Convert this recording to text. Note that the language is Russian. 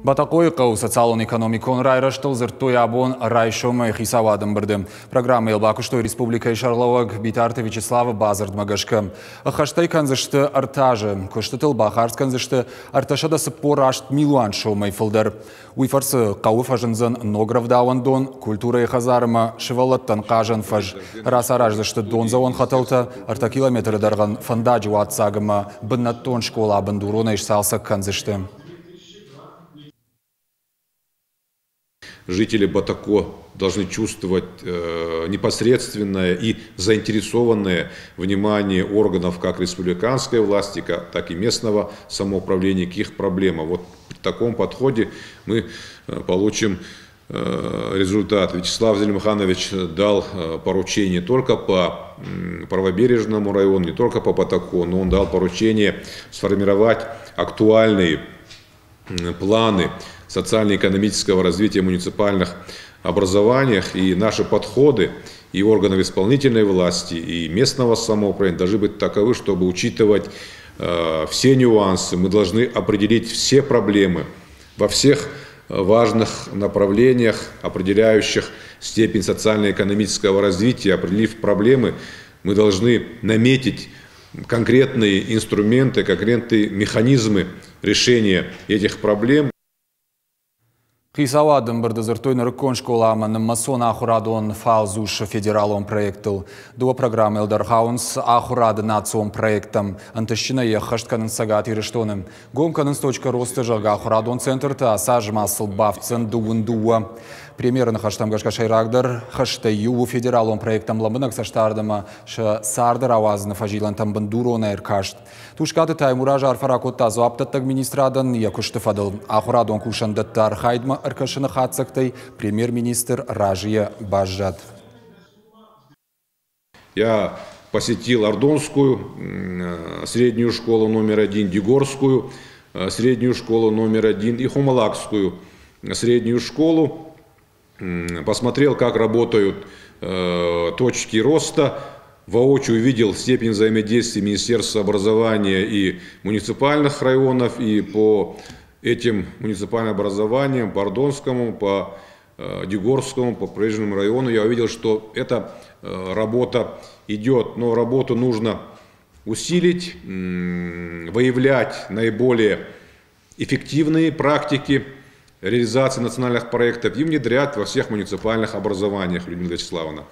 Батакой қау социалон экономикон райраштыл зырттой абон райшомы хисавадым бірді. Программа Елбакуштой Республика Шарлауаг Битарты Вячеслава Базардмагашка. Ахаштай канзышты артажы, көштітіл бахарс канзышты арташада сыппор ашт милуан шомай фылдар. Уйфарсы қауы фажынзын ногравдауан дон, культура и хазарыма шывалаттан қажын фаж. Расараждышты дон завон хатылты, арта километры дарған фандаджу атсагыма быннаттон школа бандурона ишсалса канзышты. Жители Батако должны чувствовать непосредственное и заинтересованное внимание органов как республиканской власти, так и местного самоуправления к их проблемам. Вот при таком подходе мы получим результат. Вячеслав Зелимханович дал поручение не только по правобережному району, не только по Батако, но он дал поручение сформировать актуальные планы социально-экономического развития муниципальных образованиях, и наши подходы и органов исполнительной власти, и местного самоуправления должны быть таковы, чтобы учитывать все нюансы. Мы должны определить все проблемы во всех важных направлениях, определяющих степень социально-экономического развития. Определив проблемы, мы должны наметить конкретные инструменты, конкретные механизмы решения этих проблем. Хисавадым бірді зыртойны рыккон школамын масон ахурадон фалзуш федералон проектыл. Дуа программа Элдар Хаунс ахурады национ проектам. Антыщина ехаштканын сагат ирештоным. Гомканын с точка роста жага ахурадон центрта асаж масыл бавцын дуын-дуа. Премьерны хаштамгашка шайрагдар хаштаю федералон проектам ламбынак саштардыма сардар авазны фажилан там бандурона эркашт. Тушкаты таймура жарфаракот тазу аптат администрадан якушты фадыл. Ахурадон кушандаттар хайдма аркашыны хатсактай премьер-министр Ражия Бажжат. Я посетил Ордонскую среднюю школу номер 1, Дегорскую среднюю школу номер 1 и Хумалакскую среднюю школу. Посмотрел, как работают точки роста, воочию увидел степень взаимодействия Министерства образования и муниципальных районов, и по этим муниципальным образованиям, по Ордонскому, по Дегорскому, по Прежнему району, я увидел, что эта работа идет, но работу нужно усилить, выявлять наиболее эффективные практики реализации национальных проектов и внедрять во всех муниципальных образованиях, Людмила Вячеславовна.